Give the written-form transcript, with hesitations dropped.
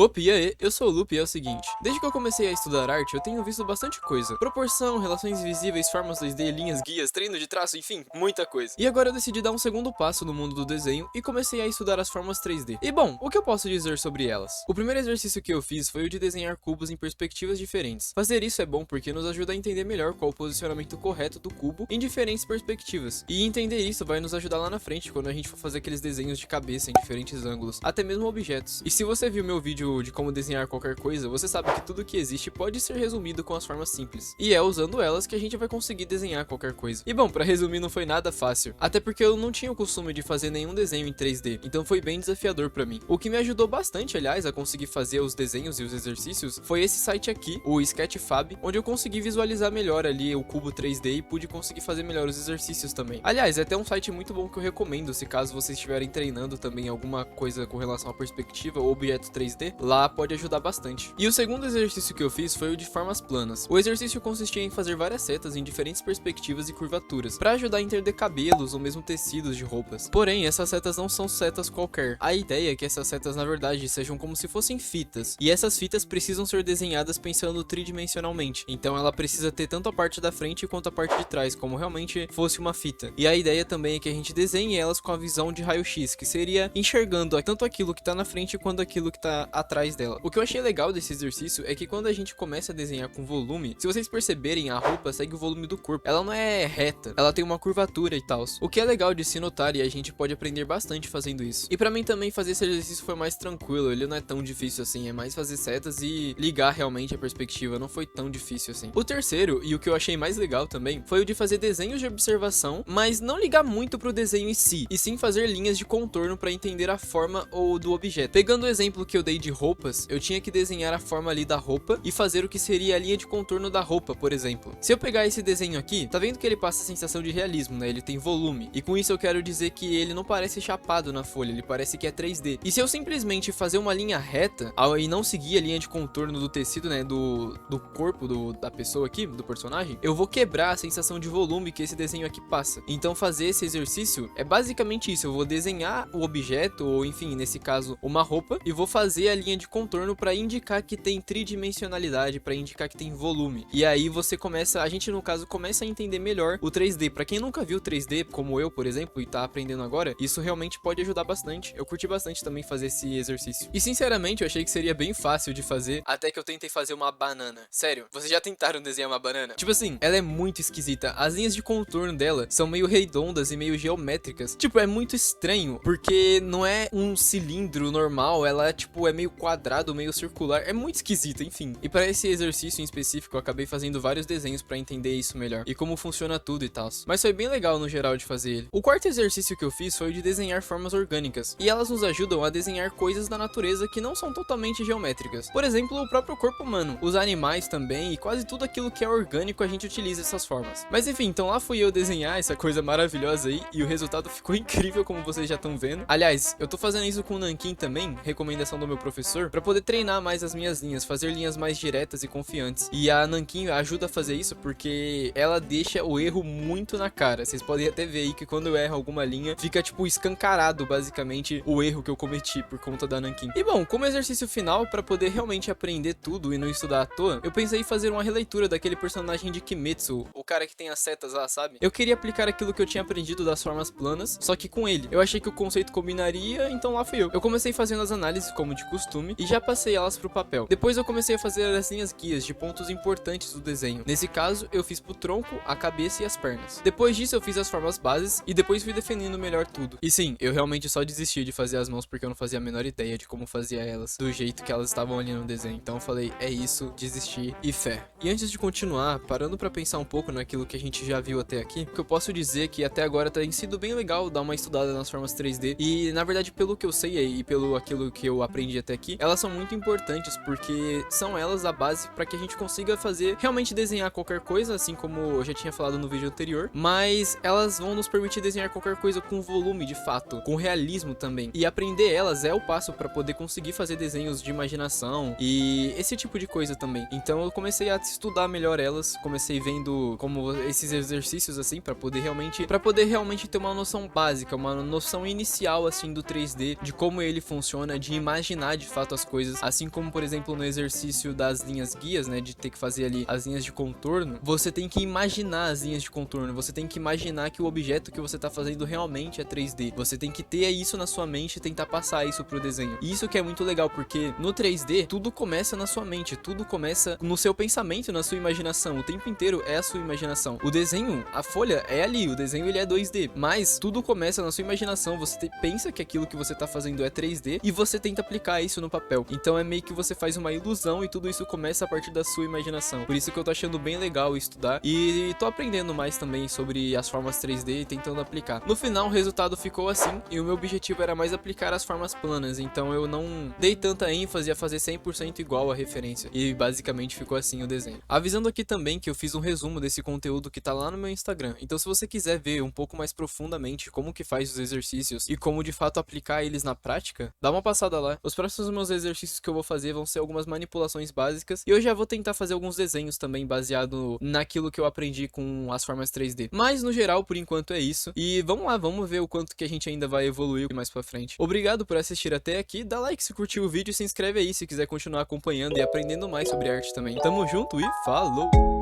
Opa, e aí? Eu sou o Lupe e é o seguinte, desde que eu comecei a estudar arte, eu tenho visto bastante coisa. Proporção, relações invisíveis, formas 2D, linhas, guias, treino de traço, enfim, muita coisa. E agora eu decidi dar um segundo passo no mundo do desenho e comecei a estudar as formas 3D. E bom, o que eu posso dizer sobre elas? O primeiro exercício que eu fiz foi o de desenhar cubos em perspectivas diferentes. Fazer isso é bom porque nos ajuda a entender melhor qual o posicionamento correto do cubo em diferentes perspectivas. E entender isso vai nos ajudar lá na frente quando a gente for fazer aqueles desenhos de cabeça em diferentes ângulos, até mesmo objetos. E se você viu meu vídeo de como desenhar qualquer coisa, você sabe que tudo que existe pode ser resumido com as formas simples. E é usando elas que a gente vai conseguir desenhar qualquer coisa. E bom, pra resumir, não foi nada fácil. Até porque eu não tinha o costume de fazer nenhum desenho em 3D, então foi bem desafiador pra mim. O que me ajudou bastante, aliás, a conseguir fazer os desenhos e os exercícios foi esse site aqui, o Sketchfab, onde eu consegui visualizar melhor ali o cubo 3D e pude conseguir fazer melhor os exercícios também. Aliás, é até um site muito bom que eu recomendo se caso vocês estiverem treinando também alguma coisa com relação à perspectiva ou objeto 3D, lá pode ajudar bastante. E o segundo exercício que eu fiz foi o de formas planas. O exercício consistia em fazer várias setas em diferentes perspectivas e curvaturas, para ajudar a entender cabelos ou mesmo tecidos de roupas. Porém, essas setas não são setas qualquer. A ideia é que essas setas na verdade sejam como se fossem fitas, e essas fitas precisam ser desenhadas pensando tridimensionalmente. Então ela precisa ter tanto a parte da frente quanto a parte de trás, como realmente fosse uma fita. E a ideia também é que a gente desenhe elas com a visão de raio-x, que seria enxergando tanto aquilo que tá na frente quanto aquilo que tá atrás dela. O que eu achei legal desse exercício é que quando a gente começa a desenhar com volume, se vocês perceberem, a roupa segue o volume do corpo. Ela não é reta, ela tem uma curvatura e tal. O que é legal de se notar e a gente pode aprender bastante fazendo isso. E pra mim também fazer esse exercício foi mais tranquilo, ele não é tão difícil assim, é mais fazer setas e ligar realmente a perspectiva, não foi tão difícil assim. O terceiro, e o que eu achei mais legal também, foi o de fazer desenhos de observação, mas não ligar muito pro desenho em si, e sim fazer linhas de contorno pra entender a forma ou do objeto. Pegando o exemplo que eu dei de roupas, eu tinha que desenhar a forma ali da roupa e fazer o que seria a linha de contorno da roupa, por exemplo. Se eu pegar esse desenho aqui, tá vendo que ele passa a sensação de realismo, né? Ele tem volume, e com isso eu quero dizer que ele não parece chapado na folha, ele parece que é 3D. E se eu simplesmente fazer uma linha reta e não seguir a linha de contorno do tecido, né, do corpo da pessoa aqui, do personagem, eu vou quebrar a sensação de volume que esse desenho aqui passa. Então fazer esse exercício é basicamente isso, eu vou desenhar o objeto, ou enfim, nesse caso, uma roupa, e vou fazer a linha de contorno para indicar que tem tridimensionalidade, para indicar que tem volume. E aí você começa, a gente no caso começa a entender melhor o 3D. Para quem nunca viu 3D, como eu, por exemplo, e tá aprendendo agora, isso realmente pode ajudar bastante. Eu curti bastante também fazer esse exercício. E sinceramente, eu achei que seria bem fácil de fazer, até que eu tentei fazer uma banana. Sério, vocês já tentaram desenhar uma banana? Tipo assim, ela é muito esquisita. As linhas de contorno dela são meio redondas e meio geométricas. Tipo, é muito estranho, porque não é um cilindro normal, ela tipo é meio quadrado, meio circular, é muito esquisito, enfim. E para esse exercício em específico, eu acabei fazendo vários desenhos para entender isso melhor e como funciona tudo e tal. Mas foi bem legal no geral de fazer ele. O quarto exercício que eu fiz foi o de desenhar formas orgânicas, e elas nos ajudam a desenhar coisas da natureza que não são totalmente geométricas. Por exemplo, o próprio corpo humano, os animais também, e quase tudo aquilo que é orgânico a gente utiliza essas formas. Mas enfim, então lá fui eu desenhar essa coisa maravilhosa aí, e o resultado ficou incrível, como vocês já estão vendo. Aliás, eu tô fazendo isso com o Nankin também, recomendação do meu professor, para poder treinar mais as minhas linhas, fazer linhas mais diretas e confiantes. E a Nankin ajuda a fazer isso porque ela deixa o erro muito na cara. Vocês podem até ver aí que quando eu erro alguma linha, fica tipo escancarado basicamente o erro que eu cometi por conta da Nankin. E bom, como exercício final, para poder realmente aprender tudo e não estudar à toa, eu pensei em fazer uma releitura daquele personagem de Kimetsu, o cara que tem as setas lá, sabe? Eu queria aplicar aquilo que eu tinha aprendido das formas planas, só que com ele. Eu achei que o conceito combinaria, então lá fui eu. Eu comecei fazendo as análises como de costume e já passei elas pro papel. Depois eu comecei a fazer as linhas guias de pontos importantes do desenho. Nesse caso, eu fiz pro tronco, a cabeça e as pernas. Depois disso eu fiz as formas bases e depois fui definindo melhor tudo. E sim, eu realmente só desisti de fazer as mãos porque eu não fazia a menor ideia de como fazia elas do jeito que elas estavam ali no desenho. Então eu falei, é isso, desisti e fé. E antes de continuar, parando pra pensar um pouco naquilo que a gente já viu até aqui, o que eu posso dizer que até agora tem sido bem legal dar uma estudada nas formas 3D. E na verdade, pelo que eu sei e pelo aquilo que eu aprendi até aqui, elas são muito importantes porque são elas a base para que a gente consiga fazer, realmente desenhar qualquer coisa, assim como eu já tinha falado no vídeo anterior, mas elas vão nos permitir desenhar qualquer coisa com volume de fato, com realismo também. E aprender elas é o passo para poder conseguir fazer desenhos de imaginação e esse tipo de coisa também. Então eu comecei a estudar melhor elas, comecei vendo como esses exercícios assim para poder realmente ter uma noção básica, uma noção inicial assim do 3D, de como ele funciona, de imaginar de fato as coisas, assim como, por exemplo, no exercício das linhas guias, né, de ter que fazer ali as linhas de contorno, você tem que imaginar as linhas de contorno, você tem que imaginar que o objeto que você tá fazendo realmente é 3D. Você tem que ter isso na sua mente e tentar passar isso pro desenho. E isso que é muito legal, porque no 3D, tudo começa na sua mente, tudo começa no seu pensamento, na sua imaginação. O tempo inteiro é a sua imaginação. O desenho, a folha é ali, o desenho ele é 2D, mas tudo começa na sua imaginação. Você pensa que aquilo que você tá fazendo é 3D e você tenta aplicar isso no papel. Então é meio que você faz uma ilusão e tudo isso começa a partir da sua imaginação. Por isso que eu tô achando bem legal estudar e tô aprendendo mais também sobre as formas 3D e tentando aplicar. No final, o resultado ficou assim e o meu objetivo era mais aplicar as formas planas, então eu não dei tanta ênfase a fazer 100% igual a referência e basicamente ficou assim o desenho. Avisando aqui também que eu fiz um resumo desse conteúdo que tá lá no meu Instagram, então se você quiser ver um pouco mais profundamente como que faz os exercícios e como de fato aplicar eles na prática, dá uma passada lá. Os próximos meus exercícios que eu vou fazer vão ser algumas manipulações básicas e eu já vou tentar fazer alguns desenhos também baseado naquilo que eu aprendi com as formas 3D. Mas no geral, por enquanto é isso. E vamos lá, vamos ver o quanto que a gente ainda vai evoluir mais pra frente. Obrigado por assistir até aqui, dá like se curtiu o vídeo e se inscreve aí se quiser continuar acompanhando e aprendendo mais sobre arte também. Tamo junto e falou!